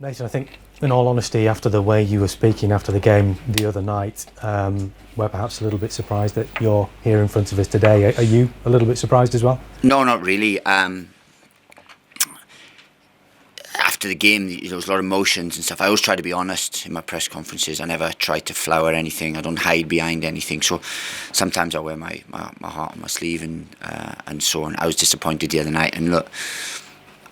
Nathan, I think, in all honesty, after the way you were speaking after the game the other night, we're perhaps a little bit surprised that you're here in front of us today. Are you a little bit surprised as well? No, not really. After the game, there was a lot of emotions and stuff. I always try to be honest in my press conferences. I never try to flower anything. I don't hide behind anything. So sometimes I wear my heart on my sleeve and so on. I was disappointed the other night. And look,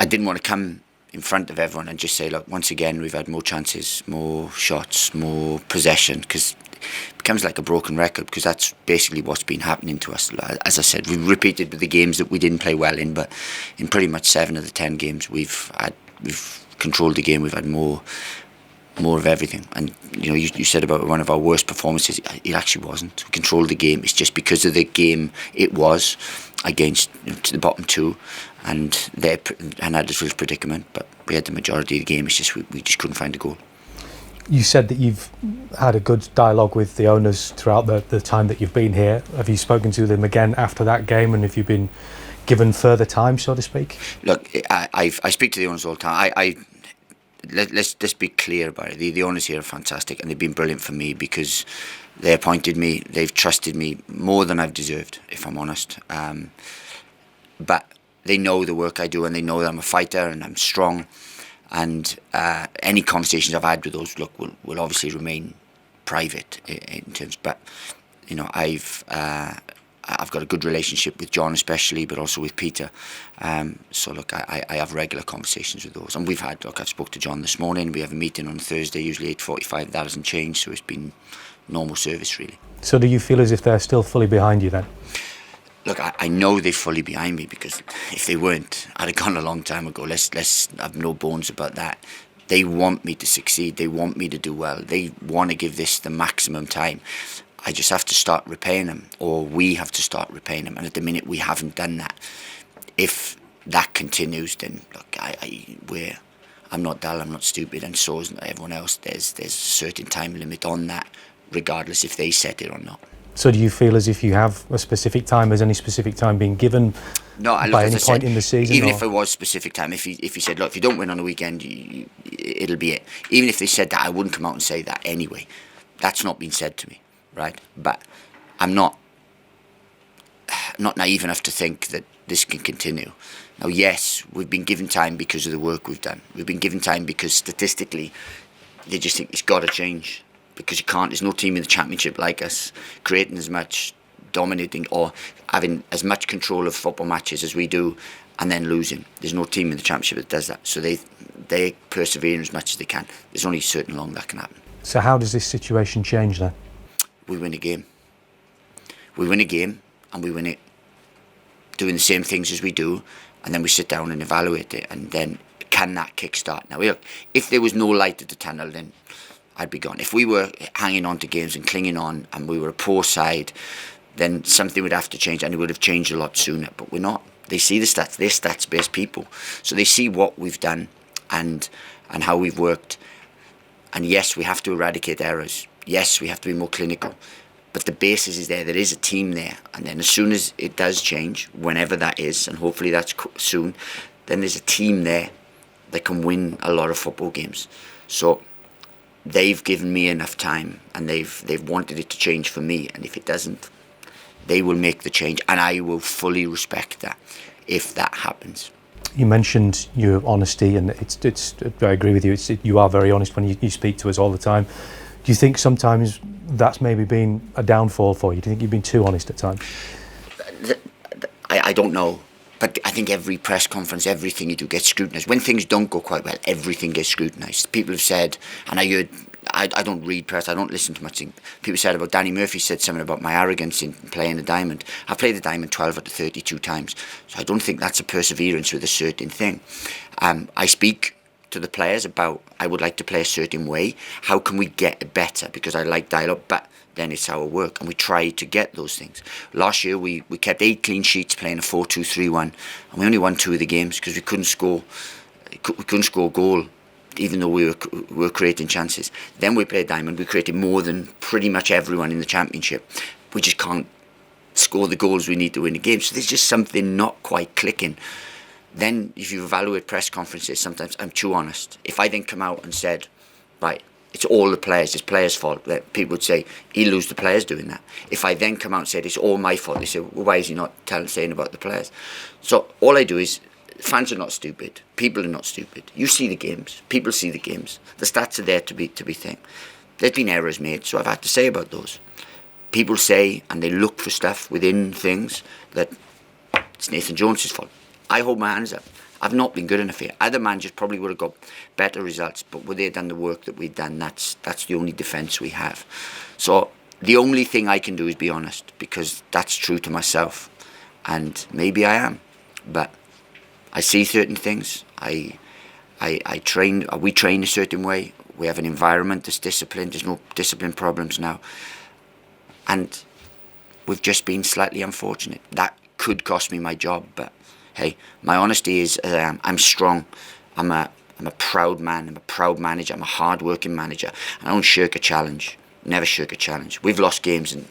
I didn't want to come in front of everyone and just say, look, once again, we've had more chances, more shots, more possession, because it becomes like a broken record, because that's basically what's been happening to us. As I said, we've repeated the games that we didn't play well in, but in pretty much 7 of the 10 games we've controlled the game. We've had more of everything. And you said about one of our worst performances. It actually wasn't. We controlled the game. It's just because of the game it was against to the bottom two, and had this real predicament. But we had the majority of the game. It's just we just couldn't find a goal. You said that you've had a good dialogue with the owners throughout the time that you've been here. Have you spoken to them again after that game, and have you been given further time, so to speak? Look, I speak to the owners all the time. Let's be clear about it. The owners here are fantastic, and they've been brilliant for me, because they appointed me, they've trusted me more than I've deserved, if I'm honest. But they know the work I do, and they know that I'm a fighter and I'm strong. And any conversations I've had with those will obviously remain private in terms. But I've got a good relationship with John especially, but also with Peter. So look, I have regular conversations with those, and I've spoke to John this morning. We have a meeting on Thursday, usually 8:45. That hasn't changed, so it's been normal service really. So do you feel as if they're still fully behind you then? Look, I know they're fully behind me, because if they weren't, I'd have gone a long time ago. Let's have no bones about that. They want me to succeed. They want me to do well. They want to give this the maximum time. I just have to start repaying them, or we have to start repaying them. And at the minute, we haven't done that. If that continues, then look, I'm not dull, I'm not stupid, and so is everyone else. There's a certain time limit on that, regardless if they set it or not. So do you feel as if you have a specific time? Has any specific time been given by any point in the season? Even if it was specific time, if he said, look, if you don't win on the weekend, it'll be it. Even if they said that, I wouldn't come out and say that anyway. That's not been said to me, right? But I'm not naive enough to think that this can continue. Now, yes, we've been given time because of the work we've done. We've been given time because statistically, they just think it's got to change. Because you can't, there's no team in the Championship like us creating as much, dominating, or having as much control of football matches as we do, and then losing. There's no team in the Championship that does that. So they persevere as much as they can. There's only certain long that can happen. So how does this situation change then? We win a game. We win a game, and we win it doing the same things as we do, and then we sit down and evaluate it, and then can that kick-start? Now, look, if there was no light at the tunnel, then I'd be gone. If we were hanging on to games and clinging on, and we were a poor side, then something would have to change, and it would have changed a lot sooner. But we're not. They see the stats. They're stats-based people, so they see what we've done and how we've worked. And yes, we have to eradicate errors. Yes, we have to be more clinical. But the basis is there. There is a team there, and then as soon as it does change, whenever that is, and hopefully that's soon, then there's a team there that can win a lot of football games. So they've given me enough time, and they've wanted it to change for me, and if it doesn't, they will make the change, and I will fully respect that if that happens. You mentioned your honesty, and it's I agree with you. You are very honest when you speak to us all the time. Do you think sometimes that's maybe been a downfall for you? Do you think you've been too honest at times? I don't know. But I think every press conference, everything you do gets scrutinised. When things don't go quite well, everything gets scrutinised. People have said, and I heard, I don't read press, I don't listen to much. People said about Danny Murphy, said something about my arrogance in playing the diamond. I've played the diamond 12 out of 32 times, so I don't think that's a perseverance with a certain thing. I speak to the players about, I would like to play a certain way. How can we get better? Because I like dialogue, but then it's our work, and we try to get those things. Last year we kept 8 clean sheets playing a 4-2-3-1, and we only won 2 of the games because we couldn't score a goal, even though we were creating chances. Then we played Diamond, we created more than pretty much everyone in the Championship. We just can't score the goals we need to win the game, so there's just something not quite clicking. Then if you evaluate press conferences, sometimes I'm too honest. If I then come out and said, right, it's all the players, it's players' fault, that people would say, he'll lose the players doing that. If I then come out and said, it's all my fault, they say, well, why is he not saying about the players? So all I do is, fans are not stupid, people are not stupid. You see the games, people see the games. The stats are there to be thing. There's been errors made, so I've had to say about those. People say, and they look for stuff within things, that it's Nathan Jones' fault. I hold my hands up. I've not been good enough here. Other managers probably would have got better results, but would they have done the work that we've done? That's the only defence we have. So the only thing I can do is be honest, because that's true to myself. And maybe I am, but I see certain things. I train. We train a certain way. We have an environment that's disciplined. There's no discipline problems now, and we've just been slightly unfortunate. That could cost me my job, but hey, my honesty is I'm strong. I'm a proud man. I'm a proud manager. I'm a hard-working manager. I don't shirk a challenge. Never shirk a challenge. We've lost games, and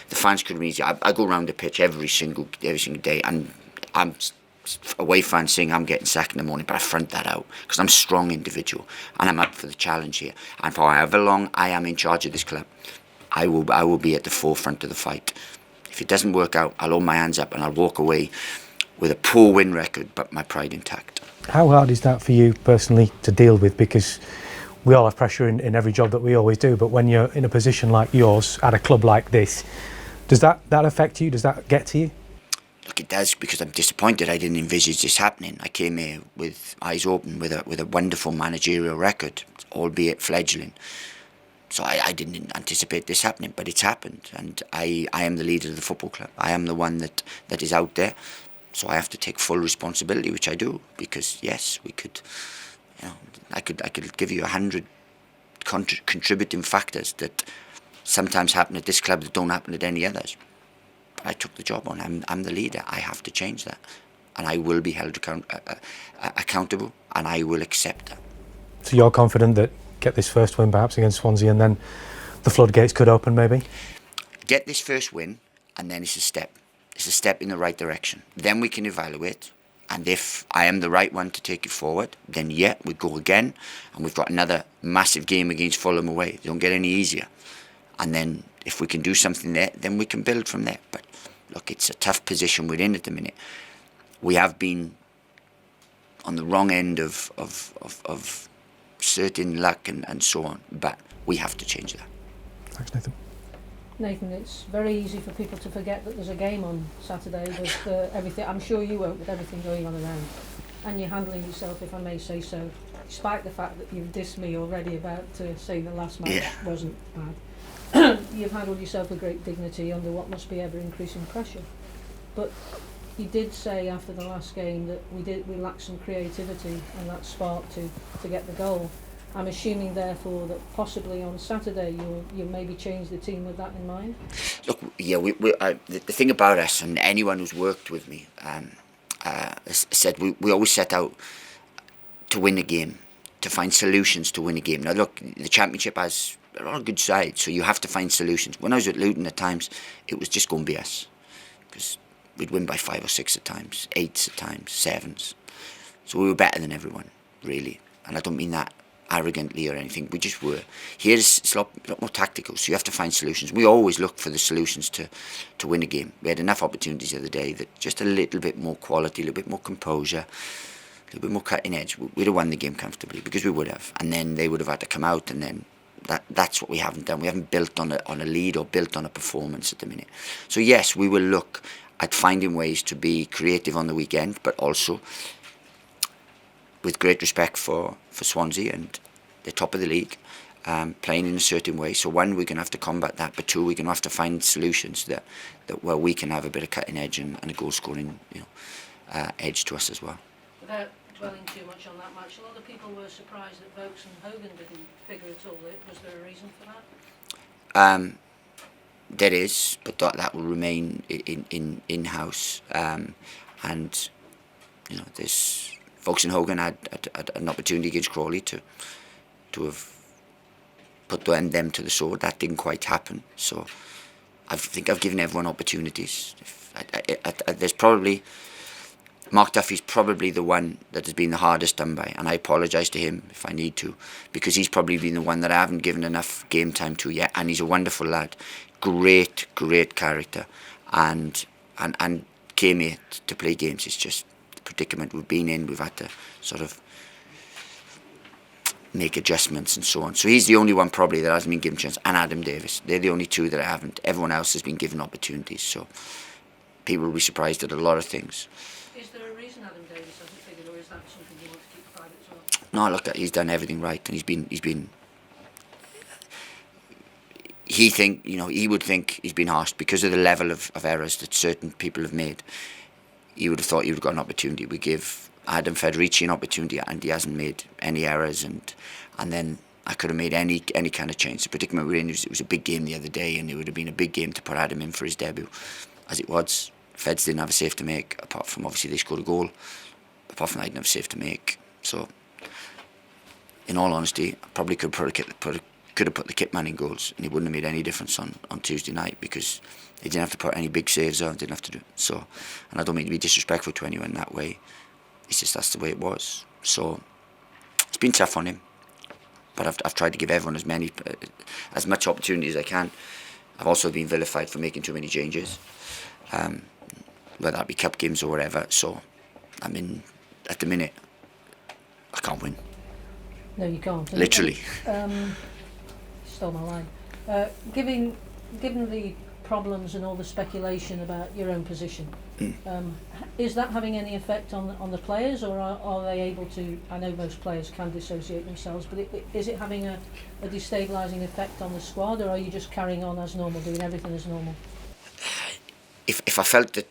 the fans could read. I go around the pitch every single day, and I'm away fans saying I'm getting sacked in the morning, but I front that out because I'm a strong individual and I'm up for the challenge here. And for however long I am in charge of this club, I will be at the forefront of the fight. If it doesn't work out, I'll hold my hands up and I'll walk away with a poor win record, but my pride intact. How hard is that for you personally to deal with? Because we all have pressure in every job that we always do, but when you're in a position like yours at a club like this, does that affect you? Does that get to you? Look, it does, because I'm disappointed. I didn't envisage this happening. I came here with eyes open, with a wonderful managerial record, albeit fledgling. So I didn't anticipate this happening, but it's happened, and I am the leader of the football club. I am the one that is out there. So I have to take full responsibility, which I do, because yes, we could, I could give you 100 contributing factors that sometimes happen at this club that don't happen at any others. But I took the job on. I'm the leader. I have to change that, and I will be held accountable, and I will accept that. So you're confident that get this first win perhaps against Swansea, and then the floodgates could open maybe? Get this first win, and then it's a step. It's a step in the right direction. Then we can evaluate, and if I am the right one to take it forward, then yeah, we go again, and we've got another massive game against Fulham away. They don't get any easier. And then if we can do something there, then we can build from there. But look, it's a tough position we're in at the minute. We have been on the wrong end of certain luck and so on, but we have to change that. Thanks, Nathan. Nathan, it's very easy for people to forget that there's a game on Saturday with everything. I'm sure you won't, with everything going on around, and you're handling yourself, if I may say so, despite the fact that you've dissed me already about saying the last match wasn't bad. You've handled yourself with great dignity under what must be ever increasing pressure. But you did say after the last game that we lacked some creativity and that spark to get the goal. I'm assuming, therefore, that possibly on Saturday you'll maybe change the team with that in mind? Look, yeah, the thing about us, and anyone who's worked with me, said we always set out to win a game, to find solutions to win a game. Now, look, the Championship has a lot of good sides, so you have to find solutions. When I was at Luton at times, it was just going to be us, because we'd win by 5 or 6 at times, 8s at times, 7s. So we were better than everyone, really. And I don't mean that arrogantly or anything. We just were. Here it's a lot more tactical, so you have to find solutions. We always look for the solutions to win a game. We had enough opportunities the other day that just a little bit more quality, a little bit more composure, a little bit more cutting edge, we'd have won the game comfortably, because we would have. And then they would have had to come out, and then that's what we haven't done. We haven't built on a lead or built on a performance at the minute. So yes, we will look at finding ways to be creative on the weekend, but also with great respect for Swansea and the top of the league, playing in a certain way. So one, we're going to have to combat that, but two, we're going to have to find solutions that where we can have a bit of cutting edge and a goal scoring edge to us as well. Without dwelling too much on that match, a lot of people were surprised that Vokes and Hogan didn't figure at all. Was there a reason for that? There is, but that will remain in-house. And this Vokes and Hogan had an opportunity against Crawley to have put them to the sword. That didn't quite happen. So I think I've given everyone opportunities. There's probably Mark Duffy's probably the one that has been the hardest done by, and I apologise to him if I need to, because he's probably been the one that I haven't given enough game time to yet, and he's a wonderful lad, great character, and came here to play games. It's just the predicament we've been in. We've had to sort of make adjustments and so on. So he's the only one probably that hasn't been given a chance, and Adam Davis. They're the only two that I haven't. Everyone else has been given opportunities, so people will be surprised at a lot of things. Is there a reason Adam Davis hasn't figured, or is that something you want to keep private as well? No, look, he's done everything right, and he's been. He would think he's been harsh because of the level of errors that certain people have made. He would have thought he would have got an opportunity. We give Adam Federici an opportunity, and he hasn't made any errors, and then I could have made any kind of change. The predicament we're in, it was a big game the other day, and it would have been a big game to put Adam in for his debut. As it was, Feds didn't have a save to make, apart from obviously they scored a goal. Apart from that, I didn't have a save to make. So, in all honesty, I probably could have put the kit man in goals, and it wouldn't have made any difference on Tuesday night, because he didn't have to put any big saves on, didn't have to do it. So, and I don't mean to be disrespectful to anyone that way. It's just that's the way it was. So it's been tough on him, but I've tried to give everyone as much opportunity as I can. I've also been vilified for making too many changes, whether that be cup games or whatever. So I mean, at the minute, I can't win. No, you can't. Literally. Stole my line. Given the problems and all the speculation about your own position, is that having any effect on the players, or are they able to? I know most players can dissociate themselves, but is it having a destabilising effect on the squad, or are you just carrying on as normal, doing everything as normal? If I felt that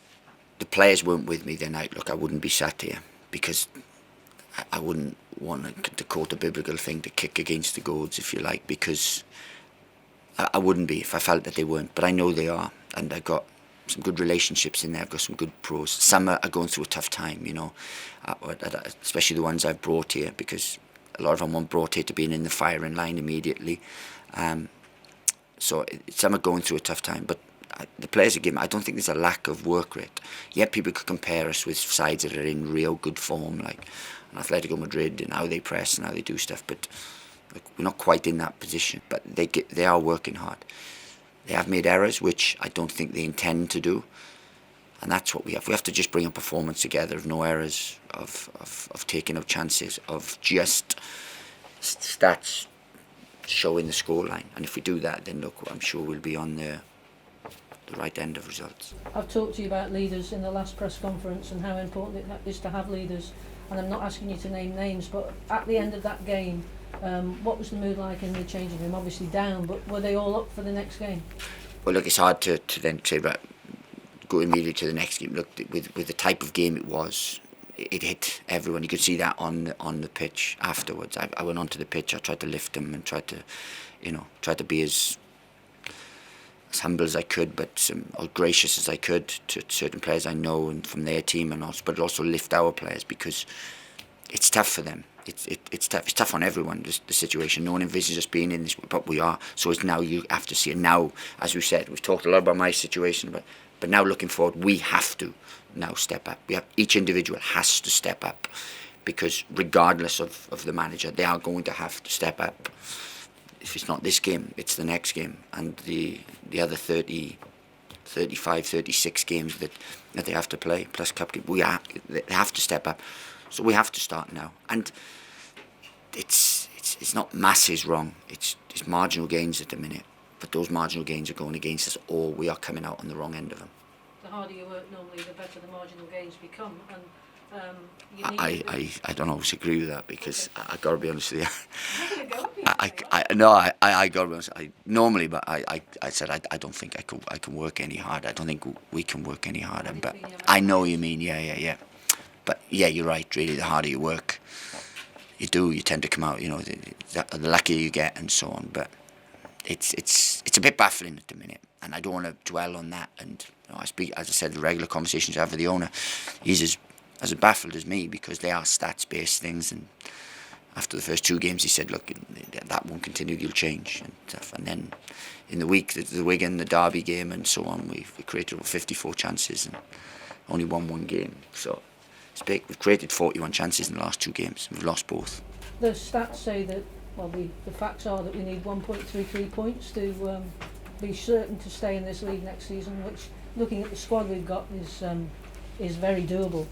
the players weren't with me, then I wouldn't be sat here, because I wouldn't want to quote a biblical thing, to kick against the goads, if you like, because I wouldn't be if I felt that they weren't. But I know they are, and I've got some good relationships in there. I've got some good pros. Some are going through a tough time, especially the ones I've brought here, because a lot of them weren't brought here to being in the firing line immediately. So some are going through a tough time, but the players are given. I don't think there's a lack of work rate. Yet people could compare us with sides that are in real good form, like Atletico Madrid, and how they press and how they do stuff. But we're not quite in that position. But they are working hard. They have made errors, which I don't think they intend to do, and that's what we have. We have to just bring a performance together of no errors, of taking up chances, of just stats showing the scoreline. And if we do that, then look, I'm sure we'll be on the right end of results. I've talked to you about leaders in the last press conference and how important it is to have leaders, and I'm not asking you to name names, but at the end of that game, what was the mood like in the changing room? Obviously down, but were they all up for the next game? Well, look, it's hard to then say, right, go immediately to the next game. Look, with the type of game it was, it hit everyone. You could see that on the pitch afterwards. I went onto the pitch, I tried to lift them and tried to be as humble as I could, but as gracious as I could to certain players I know and from their team, and also, but also lift our players, because it's tough for them. It's tough. It's tough on everyone. The situation. No one envisages us being in this, but we are. So it's now you have to see it. Now, as we said, we've talked a lot about my situation, but now looking forward, we have to now step up. Each individual has to step up, because regardless of the manager, they are going to have to step up. If it's not this game, it's the next game, and the other 30, 35, 36 games that they have to play, plus cup game. They have to step up. So we have to start now, and it's not masses wrong. It's marginal gains at the minute, but those marginal gains are going against us, or we are coming out on the wrong end of them. The harder you work normally, the better the marginal gains become, and I don't always agree with that, because okay. I got to be honest with you. I got to be honest. But I said I don't think I can work any harder. I don't think we can work any harder. But I know what you mean. Yeah. But yeah, you're right. Really, the harder you work, you tend to come out. The luckier you get, and so on. But it's a bit baffling at the minute, and I don't want to dwell on that. And I speak, as I said, the regular conversations I have with the owner. He's as baffled as me, because they are stats-based things. And after the first two games, he said, "Look, that won't continue. You'll change." And stuff. And then in the week, the Wigan, the Derby game, and so on, we created over 54 chances and only won one game. So It's big. We've created 41 chances in the last 2 games. We've lost both. The stats say that, well, the facts are that we need 1.33 points to be certain to stay in this league next season, which, looking at the squad we've got, is very doable.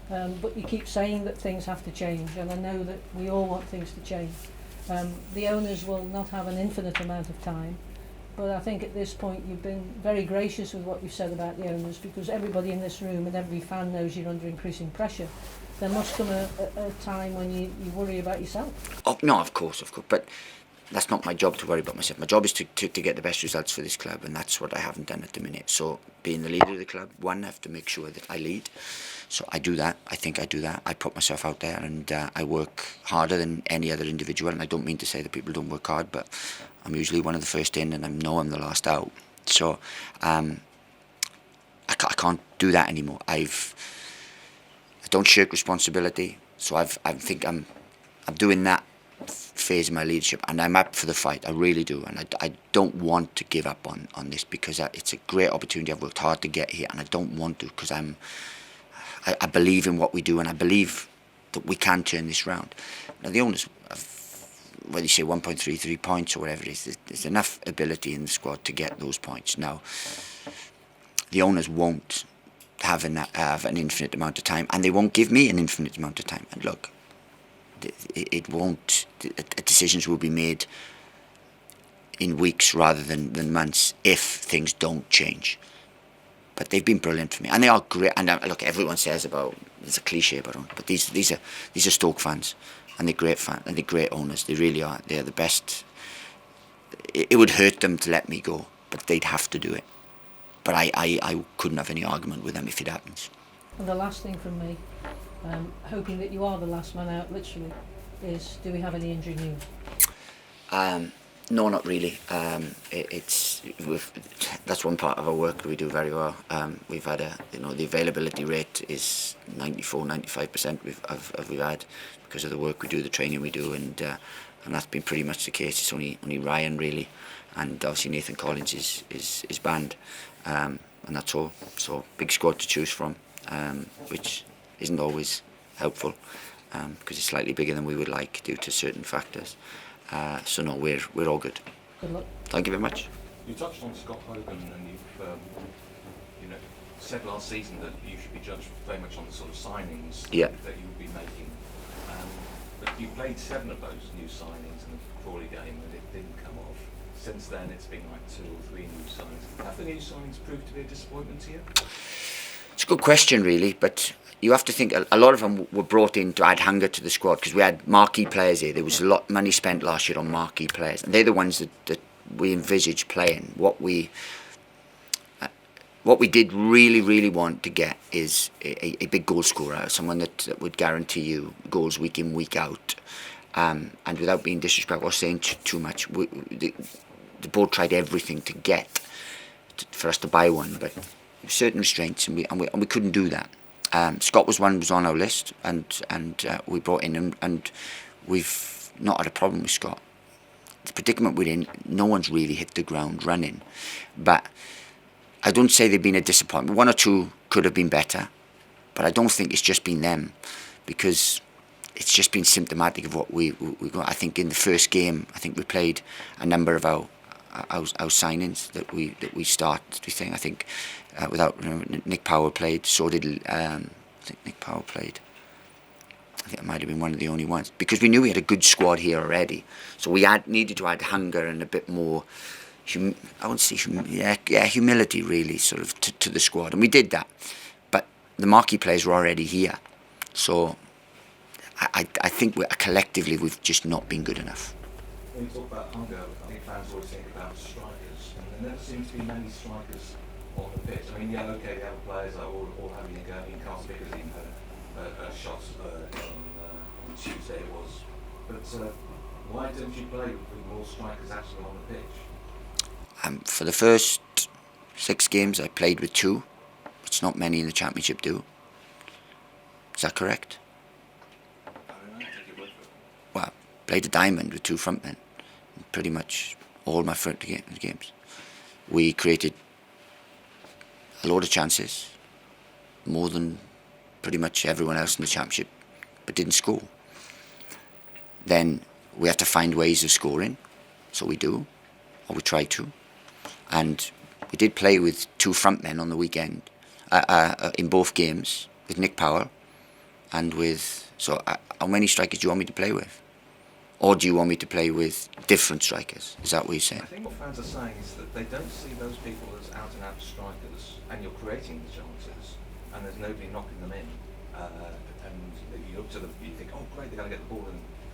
But you keep saying that things have to change, and I know that we all want things to change. The owners will not have an infinite amount of time, but I think at this point you've been very gracious with what you've said about the owners, because everybody in this room and every fan knows you're under increasing pressure. There must come a time when you worry about yourself. Oh, no, of course, but that's not my job to worry about myself. My job is to get the best results for this club, and that's what I haven't done at the minute. So, being the leader of the club, one, I have to make sure that I lead. So I do that. I think I do that. I put myself out there, and I work harder than any other individual. And I don't mean to say that people don't work hard, but I'm usually one of the first in, and I know I'm the last out. So I can't do that anymore. I don't shirk responsibility. So I think I'm doing that phase of my leadership, and I'm up for the fight. I really do, and I don't want to give up on this, because it's a great opportunity. I've worked hard to get here, and I don't want to, because I believe in what we do, and I believe that we can turn this round. Now the owners, whether you say 1.33 points or whatever it is, there's enough ability in the squad to get those points. Now the owners won't have an infinite amount of time, and they won't give me an infinite amount of time. And look, it won't. Decisions will be made in weeks rather than months if things don't change. But they've been brilliant for me, and they are great. And look, everyone says about, there's a cliche about them, but these are Stoke fans, and they're great fans, and they're great owners. They really are. They're the best. It would hurt them to let me go, but they'd have to do it. But I couldn't have any argument with them if it happens. And the last thing from me, hoping that you are the last man out, literally, is, do we have any injury news? No, not really. That's one part of our work we do very well. We've had the availability rate is 94-95% we've had, because of the work we do, the training we do, and that's been pretty much the case. It's only Ryan really, and obviously Nathan Collins is banned, and that's all. So big squad to choose from, which isn't always helpful, because it's slightly bigger than we would like due to certain factors. So no, we're all good. Good luck. Thank you very much. You touched on Scott Hogan, and you've said last season that you should be judged very much on the sort of signings that you would be making. But you played 7 of those new signings in the Crawley game, and it didn't come off. Since then, it's been like 2 or 3 new signings. Have the new signings proved to be a disappointment to you? It's a good question, really, but you have to think a lot of them were brought in to add hunger to the squad, because we had marquee players here. There was a lot of money spent last year on marquee players, and they're the ones that we envisage playing. What we did really want to get is a big goal scorer, someone that would guarantee you goals week in, week out, and without being disrespectful or saying too much, the board tried everything to get for us to buy one, but certain restraints, and we couldn't do that. Scott was on our list, and we brought in, and we've not had a problem with Scott. The predicament we're in, no one's really hit the ground running, but I don't say they've been a disappointment. 1 or 2 could have been better, but I don't think it's just been them, because it's just been symptomatic of what we got. I think in the first game, I think we played a number of our signings that we started. I think without Nick Powell played. So did I think Nick Powell played. I think it might have been one of the only ones, because we knew we had a good squad here already. So we needed to add hunger and a bit more. I wouldn't say humility really, sort of to the squad, and we did that. But the marquee players were already here, so I think collectively we've just not been good enough. When you talk about hunger, I think fans always think about strikers, and there never seems to be many strikers on the pitch. I mean, yeah, okay, the other players are all having a go. I mean, Carl Vickers even had a shot on Tuesday it was. But why don't you play with more strikers actually on the pitch? For the first 6 games, I played with 2. It's not many in the Championship do. Is that correct? Well, played a diamond with 2 frontmen. Pretty much all my front games. We created a load of chances, more than pretty much everyone else in the Championship, but didn't score. Then we have to find ways of scoring, so we do, or we try to. And we did play with 2 front men on the weekend, in both games, with Nick Powell and with... So how many strikers do you want me to play with? Or do you want me to play with different strikers? Is that what you're saying? I think what fans are saying is that they don't see those people as out-and-out strikers, and you're creating the chances, and there's nobody knocking them in. And you look to them, you think, oh great, they're going to get the ball,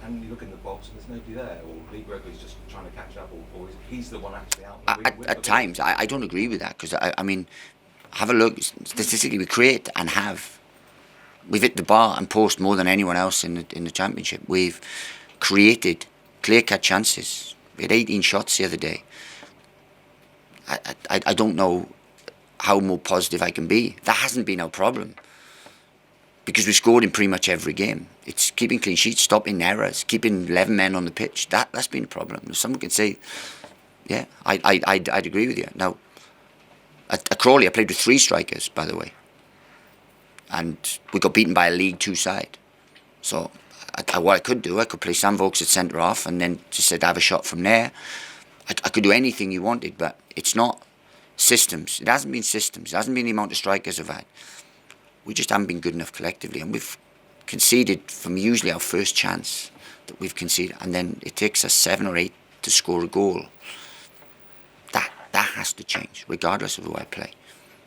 and you look in the box and there's nobody there, or Lee Gregory's just trying to catch up, or he's the one actually out. At times, I don't agree with that, because I mean, have a look. Statistically, we create and have. We've hit the bar and post more than anyone else in the Championship. We've created clear-cut chances. We had 18 shots the other day. I don't know how more positive I can be. That hasn't been our problem, because we scored in pretty much every game. It's keeping clean sheets, stopping errors, keeping 11 men on the pitch. That's been a problem. Someone can say, yeah, I'd agree with you. Now, at Crawley, I played with 3 strikers, by the way, and we got beaten by a League 2 side. So what I could do, I could play Sam Vokes at centre half and then just have a shot from there. I could do anything you wanted, but it's not systems. It hasn't been systems. It hasn't been the amount of strikers I've had. We just haven't been good enough collectively, and we've conceded from usually our first chance that we've conceded, and then it takes us 7 or 8 to score a goal. That has to change, regardless of who I play.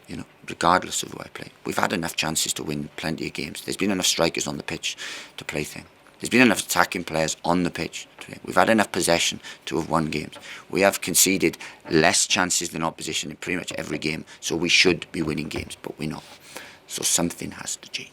You know, regardless of who I play. We've had enough chances to win plenty of games. There's been enough strikers on the pitch to play things. There's been enough attacking players on the pitch. We've had enough possession to have won games. We have conceded less chances than opposition in pretty much every game, so we should be winning games, but we're not. So something has to change.